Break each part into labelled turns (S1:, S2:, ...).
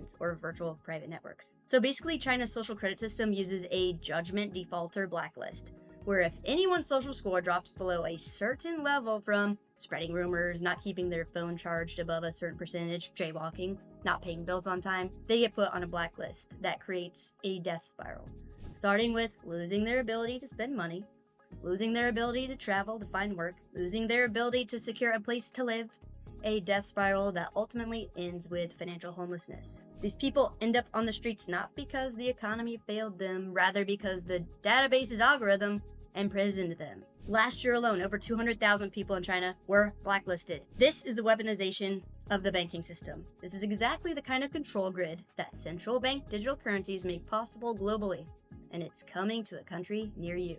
S1: agents, or virtual private networks. So basically, China's social credit system uses a judgment defaulter blacklist, where if anyone's social score drops below a certain level from spreading rumors, not keeping their phone charged above a certain percentage, jaywalking, not paying bills on time, they get put on a blacklist that creates a death spiral, starting with losing their ability to spend money, losing their ability to travel to find work, losing their ability to secure a place to live, a death spiral that ultimately ends with financial homelessness. These people end up on the streets not because the economy failed them, rather because the database's algorithm imprisoned them. Last year alone, over 200,000 people in China were blacklisted. This is the weaponization of the banking system. This is exactly the kind of control grid that central bank digital currencies make possible globally, and it's coming to a country near you.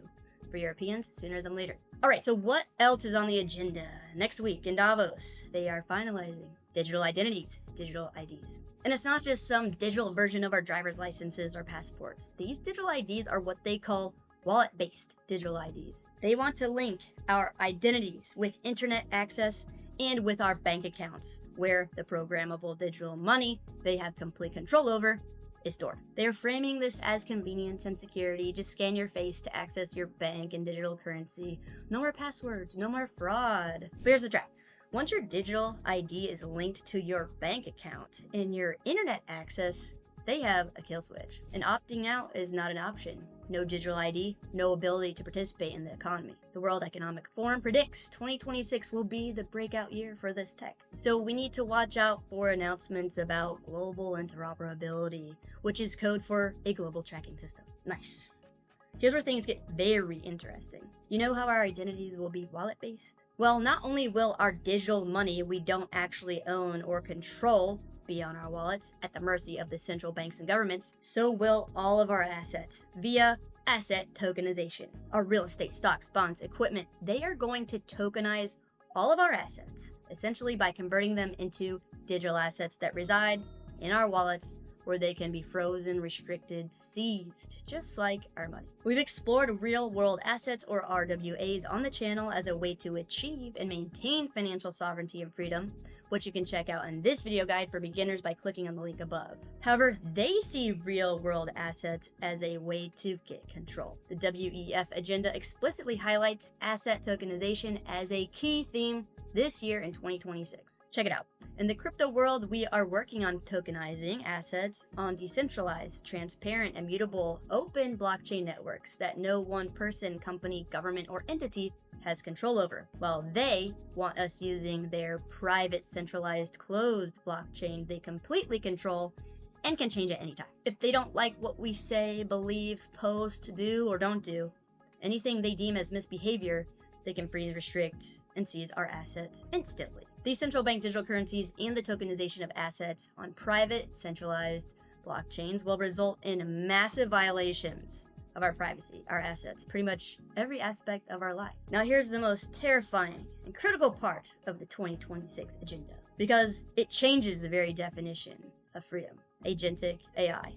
S1: For Europeans, sooner than later. Alright, so what else is on the agenda? Next week in Davos, they are finalizing digital identities, digital IDs. And it's not just some digital version of our driver's licenses or passports. These digital IDs are what they call wallet-based digital IDs. They want to link our identities with internet access and with our bank accounts, where the programmable digital money they have complete control over is stored. They are framing this as convenience and security. Just scan your face to access your bank and digital currency. No more passwords, no more fraud. But here's the trap. Once your digital ID is linked to your bank account and your internet access, they have a kill switch. And opting out is not an option. No digital ID, no ability to participate in the economy. The World Economic Forum predicts 2026 will be the breakout year for this tech. So we need to watch out for announcements about global interoperability, which is code for a global tracking system. Nice. Here's where things get very interesting. You know how our identities will be wallet-based? Well, not only will our digital money we don't actually own or control be on our wallets at the mercy of the central banks and governments, so will all of our assets via asset tokenization. Our real estate, stocks, bonds, equipment, they are going to tokenize all of our assets, essentially by converting them into digital assets that reside in our wallets, where they can be frozen, restricted, seized, just like our money. We've explored real-world assets, or RWAs, on the channel as a way to achieve and maintain financial sovereignty and freedom, which you can check out in this video guide for beginners by clicking on the link above. However, they see real-world assets as a way to get control. The WEF agenda explicitly highlights asset tokenization as a key theme this year in 2026. Check it out. In the crypto world, we are working on tokenizing assets on decentralized, transparent, immutable, open blockchain networks that no one person, company, government, or entity has control over, while they want us using their private, centralized, closed blockchain they completely control and can change at any time. If they don't like what we say, believe, post, do, or don't do, anything they deem as misbehavior, they can freeze, restrict, and seize our assets instantly. These central bank digital currencies and the tokenization of assets on private, centralized blockchains will result in massive violations of our privacy, our assets, pretty much every aspect of our life. Now here's the most terrifying and critical part of the 2026 agenda, because it changes the very definition of freedom. Agentic AI.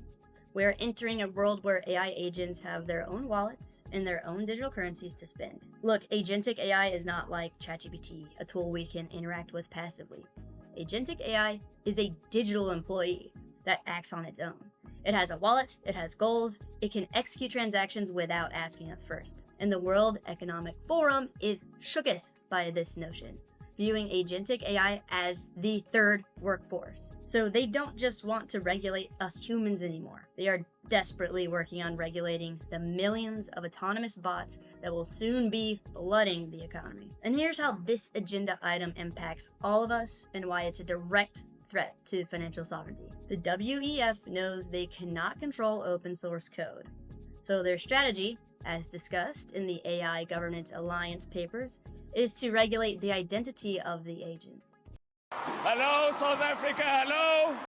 S1: We're entering a world where AI agents have their own wallets and their own digital currencies to spend. Look, agentic AI is not like ChatGPT, a tool we can interact with passively. Agentic AI is a digital employee that acts on its own. It has a wallet, it has goals, it can execute transactions without asking us first. And the World Economic Forum is shooketh by this notion, viewing agentic AI as the third workforce. So they don't just want to regulate us humans anymore. They are desperately working on regulating the millions of autonomous bots that will soon be flooding the economy. And here's how this agenda item impacts all of us and why it's a direct threat to financial sovereignty. The WEF knows they cannot control open source code. So their strategy, as discussed in the AI Governance Alliance papers, is to regulate the identity of the agents.
S2: Hello, South Africa, hello!